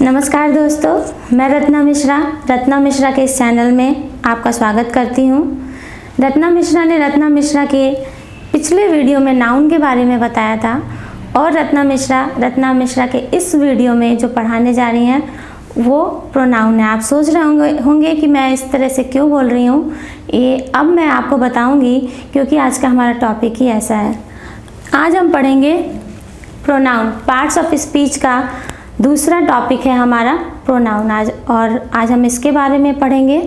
नमस्कार दोस्तों, मैं रत्ना मिश्रा के इस चैनल में आपका स्वागत करती हूँ। रत्ना मिश्रा के पिछले वीडियो में नाउन के बारे में बताया था और रत्ना मिश्रा के इस वीडियो में जो पढ़ाने जा रही हैं वो प्रोनाउन है। आप सोच रहे होंगे कि मैं इस तरह से क्यों बोल रही हूँ, ये अब मैं आपको बताऊँगी क्योंकि आज का हमारा टॉपिक ही ऐसा है। आज हम पढ़ेंगे प्रोनाउन, पार्ट्स ऑफ स्पीच का दूसरा टॉपिक है हमारा प्रोनाउन आज हम इसके बारे में पढ़ेंगे।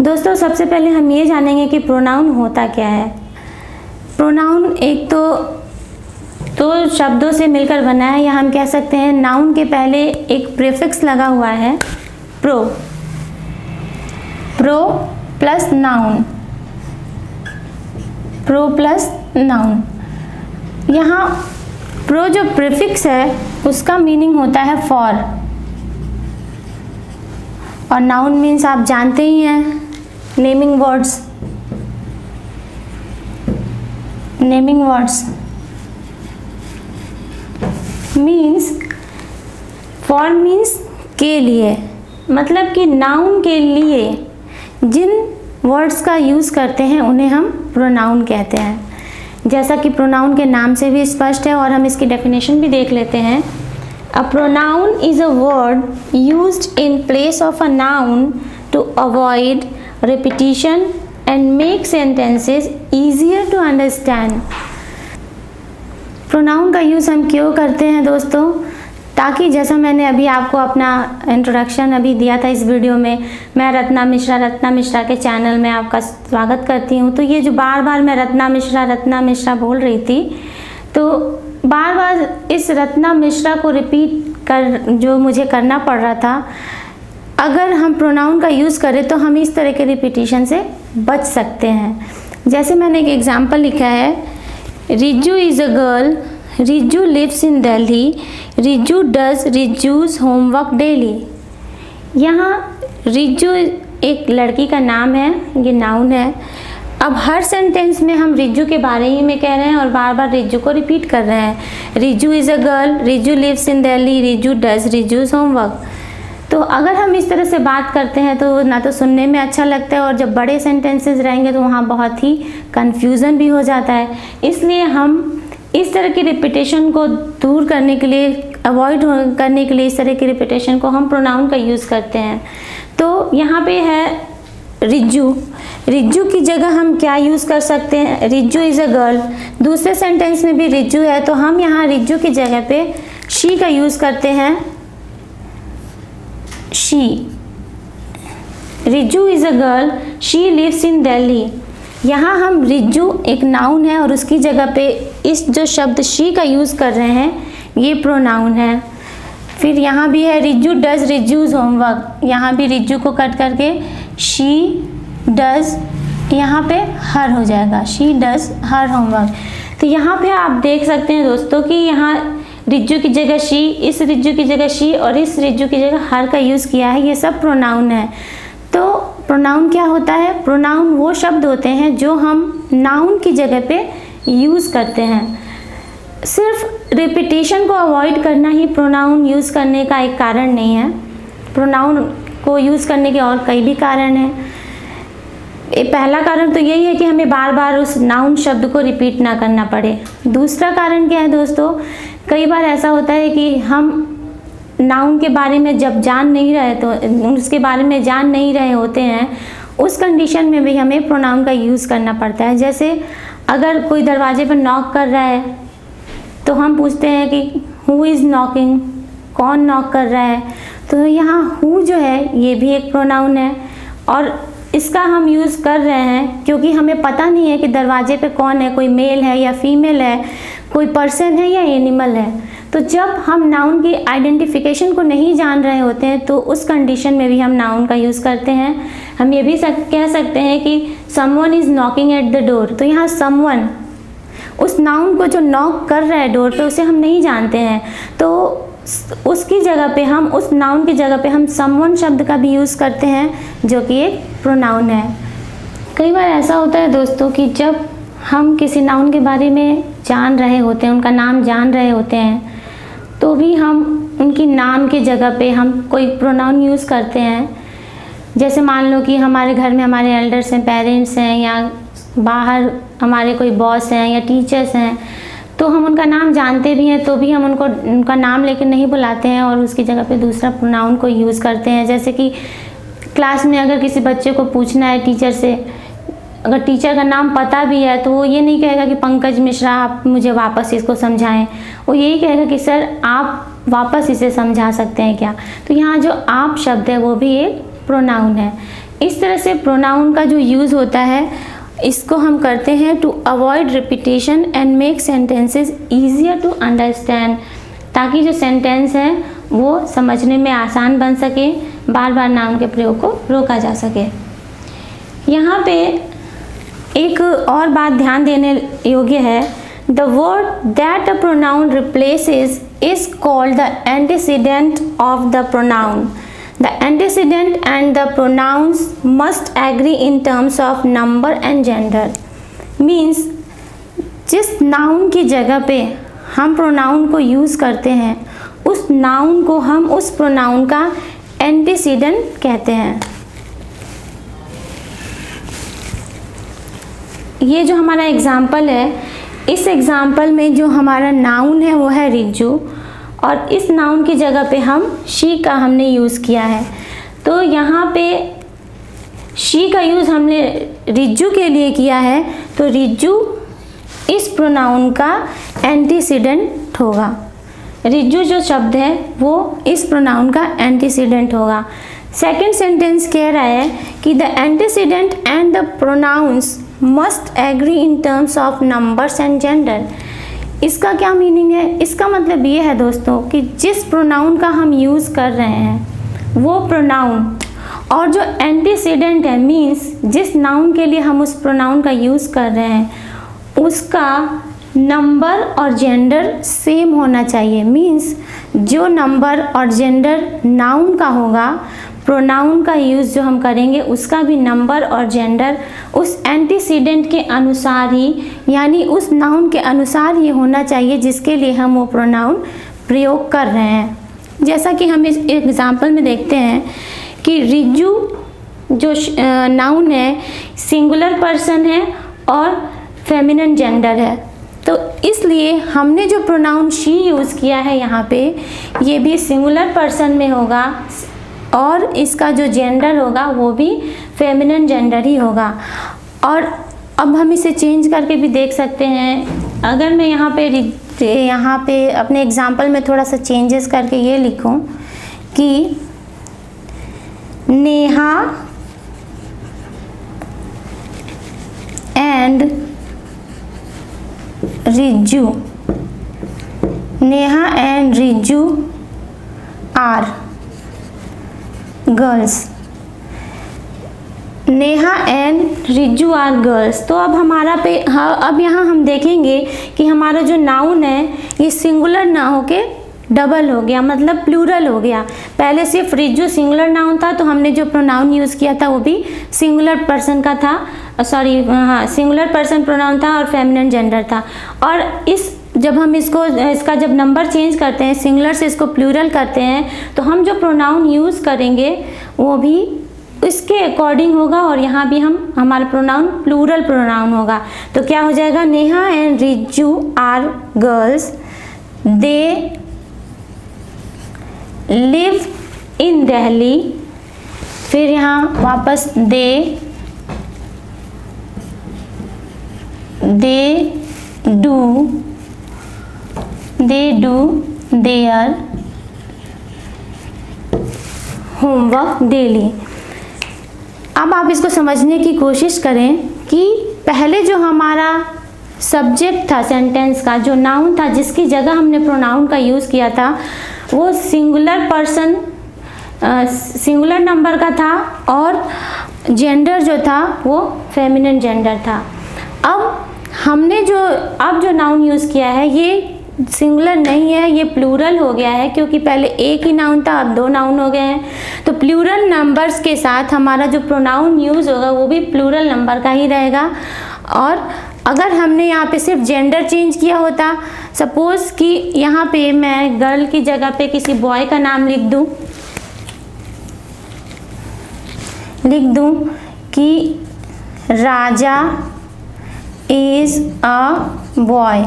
दोस्तों, सबसे पहले हम ये जानेंगे कि प्रोनाउन होता क्या है। प्रोनाउन एक तो शब्दों से मिलकर बना है, या हम कह सकते हैं नाउन के पहले एक प्रीफिक्स लगा हुआ है प्रो प्लस नाउन। यहाँ प्रो जो प्रीफिक्स है उसका मीनिंग होता है फॉर, और नाउन मीन्स आप जानते ही हैं, naming words means for means के लिए, मतलब कि नाउन के लिए जिन वर्ड्स का यूज़ करते हैं उन्हें हम प्रोनाउन कहते हैं। जैसा कि प्रोनाउन के नाम से भी स्पष्ट है और हम इसकी डेफिनेशन भी देख लेते हैं। A pronoun is a word used in place of a noun to avoid repetition and make sentences easier to understand. Pronoun का यूज़ हम क्यों करते हैं दोस्तों? ताकि जैसा मैंने अभी आपको अपना इंट्रोडक्शन अभी दिया था इस वीडियो में, मैं रत्ना मिश्रा के चैनल में आपका स्वागत करती हूँ। तो ये जो बार बार मैं रत्ना मिश्रा बोल रही थी, तो बार बार इस रत्ना मिश्रा को रिपीट कर जो मुझे करना पड़ रहा था, अगर हम प्रोनाउन का यूज़ करें तो हम इस तरह के रिपीटिशन से बच सकते हैं। जैसे मैंने एक एग्जाम्पल लिखा है, Riju is a girl, Riju lives in Delhi, Riju does Riju's homework daily. यहाँ रिजू एक लड़की का नाम है, ये नाउन है। अब हर सेंटेंस में हम रिजू के बारे ही में कह रहे हैं और बार बार रिजू को रिपीट कर रहे हैं। Riju is a girl, Riju lives in Delhi, Riju does Riju's homework. तो अगर हम इस तरह से बात करते हैं तो ना तो सुनने में अच्छा लगता है, और जब बड़े सेंटेंसेस रहेंगे तो वहाँ बहुत ही कन्फ्यूज़न भी हो जाता है। इसलिए हम इस तरह की रिपीटेशन को दूर करने के लिए, अवॉइड करने के लिए इस तरह की रिपीटेशन को हम प्रोनाउन का यूज़ करते हैं। तो यहाँ पे है रिजू की जगह हम क्या यूज़ कर सकते हैं? Riju is a girl. दूसरे सेंटेंस में भी रिजू है, तो हम यहाँ रिजू की जगह पे शी का यूज़ करते हैं, she. Riju is a girl, she lives in Delhi. यहाँ हम रिजू एक नाउन है और उसकी जगह पे इस जो शब्द शी का यूज़ कर रहे हैं ये प्रोनाउन है। फिर यहाँ भी है रिजू डज रिजूज होमवर्क, यहाँ भी रिजू को कट करके शी डज, यहाँ पे हर हो जाएगा, शी डज हर होमवर्क। तो यहाँ पे आप देख सकते हैं दोस्तों कि यहाँ रिजू की जगह शी, इस रिजू की जगह शी और इस रिजू की जगह हर का यूज़ किया है। ये सब प्रोनाउन है। तो प्रोनाउन क्या होता है? प्रोनाउन वो शब्द होते हैं जो हम नाउन की जगह पे यूज़ करते हैं। सिर्फ रिपीटिशन को अवॉइड करना ही प्रोनाउन यूज़ करने का एक कारण नहीं है। प्रोनाउन को यूज़ करने के और कई भी कारण हैं। पहला कारण तो यही है कि हमें बार बार उस नाउन शब्द को रिपीट ना करना पड़े। दूसरा कारण क्या है दोस्तों? कई बार ऐसा होता है कि हम नाउन के बारे में जब जान नहीं रहे होते हैं, उस कंडीशन में भी हमें प्रोनाउन का यूज़ करना पड़ता है। जैसे अगर कोई दरवाजे पर नॉक कर रहा है तो हम पूछते हैं कि हु इज़ नॉकिंग, कौन नॉक कर रहा है। तो यहाँ हु जो है ये भी एक प्रोनाउन है, और इसका हम यूज़ कर रहे हैं क्योंकि हमें पता नहीं है कि दरवाजे पे कौन है, कोई मेल है या फीमेल है, कोई पर्सन है या एनिमल है। तो जब हम नाउन की आइडेंटिफिकेशन को नहीं जान रहे होते हैं तो उस कंडीशन में भी हम नाउन का यूज़ करते हैं। हम ये भी कह सकते हैं कि someone is knocking at the door. तो यहाँ समवन, उस नाउन को जो नॉक कर रहा है डोर पे, उसे हम नहीं जानते हैं, तो उसकी जगह पे हम, उस नाउन की जगह पे हम समवन शब्द का भी यूज़ करते हैं जो कि एक प्रोनाउन है। कई बार ऐसा होता है दोस्तों कि जब हम किसी नाउन के बारे में जान रहे होते हैं, उनका नाम जान रहे होते हैं, तो भी हम उनकी नाम की जगह पे हम कोई प्रोनाउन यूज़ करते हैं, जैसे मान लो कि हमारे घर में हमारे एल्डर्स हैं, पेरेंट्स हैं, या बाहर हमारे कोई बॉस हैं या टीचर्स हैं, तो हम उनका नाम जानते भी हैं तो भी हम उनका नाम लेकर नहीं बुलाते हैं और उसकी जगह पे दूसरा प्रोनाउन को यूज़ करते हैं। जैसे कि क्लास में अगर किसी बच्चे को पूछना है टीचर से, अगर टीचर का नाम पता भी है तो वो ये नहीं कहेगा कि पंकज मिश्रा आप मुझे वापस इसको समझाएं, वो यही कहेगा कि सर आप वापस इसे समझा सकते हैं क्या। तो यहाँ जो आप शब्द है वो भी एक प्रोनाउन है। इस तरह से प्रोनाउन का जो यूज़ होता है इसको हम करते हैं to avoid repetition and make sentences easier to understand, ताकि जो सेंटेंस है वो समझने में आसान बन सके, बार बार नाउन के प्रयोग को रोका जा सके। यहाँ पे एक और बात ध्यान देने योग्य है, the word that a pronoun replaces is called the antecedent of the pronoun. The antecedent and the pronouns must agree in terms of number and gender. Means जिस नाउन की जगह पे हम प्रोनाउन को यूज़ करते हैं उस नाउन को हम उस प्रोनाउन का एंटीसीडेंट कहते हैं। ये जो हमारा एग्जाम्पल है, इस एग्जाम्पल में जो हमारा नाउन है वो है रिज्जू, और इस नाउन की जगह पे हम शी का हमने यूज़ किया है। तो यहाँ पे शी का यूज़ हमने रिज्जू के लिए किया है, तो रिज्जू इस प्रोनाउन का एंटीसीडेंट होगा। रिज्जू जो शब्द है वो इस प्रोनाउन का एंटीसीडेंट होगा। सेकंड सेंटेंस कह रहा है कि the antecedent and the pronouns must agree in terms of numbers and gender. इसका क्या मीनिंग है? इसका मतलब ये है दोस्तों कि जिस प्रोनाउन का हम यूज़ कर रहे हैं वो प्रोनाउन और जो एंटीसीडेंट है, मीन्स जिस नाउन के लिए हम उस प्रोनाउन का यूज़ कर रहे हैं उसका नंबर और जेंडर सेम होना चाहिए। मीन्स जो नंबर और जेंडर नाउन का होगा, प्रोनाउन का यूज़ जो हम करेंगे उसका भी नंबर और जेंडर उस एंटीसीडेंट के अनुसार ही, यानी उस नाउन के अनुसार ही होना चाहिए जिसके लिए हम वो प्रोनाउन प्रयोग कर रहे हैं। जैसा कि हम इस एग्जाम्पल में देखते हैं कि रिज्जू जो नाउन है सिंगुलर पर्सन है और फेमिनिन जेंडर है, तो इसलिए हमने जो प्रोनाउन शी यूज़ किया है यहाँ पे ये भी सिंगुलर पर्सन में होगा और इसका जो जेंडर होगा वो भी फेमिनिन जेंडर ही होगा। और अब हम इसे चेंज करके भी देख सकते हैं। अगर मैं यहाँ पे अपने एग्जाम्पल में थोड़ा सा चेंजेस करके ये लिखूँ कि Neha and Rijju, Neha and Rijju are girls, Neha and Rijju are girls. तो अब हमारा अब यहाँ हम देखेंगे कि हमारा जो नाउन है ये सिंगुलर ना होके डबल हो गया, मतलब प्लूरल हो गया। पहले सिर्फ रिज्जू सिंगुलर नाउन था तो हमने जो प्रोनाउन यूज़ किया था वो भी सिंगुलर पर्सन का था, सिंगुलर पर्सन प्रोनाउन था और फेमिनिन जेंडर था। और जब हम इसका जब नंबर चेंज करते हैं, सिंगुलर से इसको प्लूरल करते हैं, तो हम जो प्रोनाउन यूज़ करेंगे वो भी इसके अकॉर्डिंग होगा और यहाँ भी हमारा प्रोनाउन प्लूरल प्रोनाउन होगा। तो क्या हो जाएगा, Neha and Rijju are girls, they live in Delhi, फिर यहाँ वापस they do their homework daily. अब आप इसको समझने की कोशिश करें कि पहले जो हमारा सब्जेक्ट था सेंटेंस का, जो नाउन था जिसकी जगह हमने प्रोनाउन का यूज़ किया था, वो सिंगुलर पर्सन सिंगुलर नंबर का था और जेंडर जो था वो फेमिनिन जेंडर था। अब हमने जो नाउन यूज़ किया है ये सिंगुलर नहीं है, ये प्लूरल हो गया है, क्योंकि पहले एक ही नाउन था अब दो नाउन हो गए हैं। तो प्लूरल नंबर्स के साथ हमारा जो प्रोनाउन यूज़ होगा वो भी प्लूरल नंबर का ही रहेगा और अगर हमने यहाँ पे सिर्फ जेंडर चेंज किया होता, सपोज़ कि यहाँ पे मैं गर्ल की जगह पे किसी बॉय का नाम लिख दूँ कि राजा इज़ अ बॉय।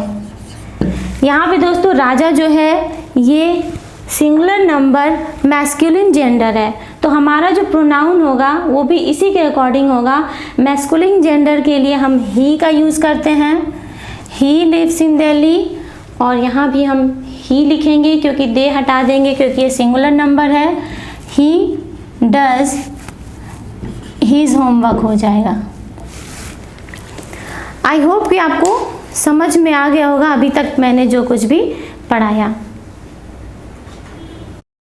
यहाँ पे दोस्तों राजा जो है ये सिंगुलर नंबर मैस्कुलिन जेंडर है, तो हमारा जो प्रोनाउन होगा वो भी इसी के अकॉर्डिंग होगा। मैस्कुलिन जेंडर के लिए हम ही का यूज़ करते हैं, ही लिव्स इन दिल्ली, और यहाँ भी हम ही लिखेंगे क्योंकि दे हटा देंगे क्योंकि ये सिंगुलर नंबर है। ही डज हीज होमवर्क हो जाएगा। आई होप कि आपको समझ में आ गया होगा अभी तक मैंने जो कुछ भी पढ़ाया।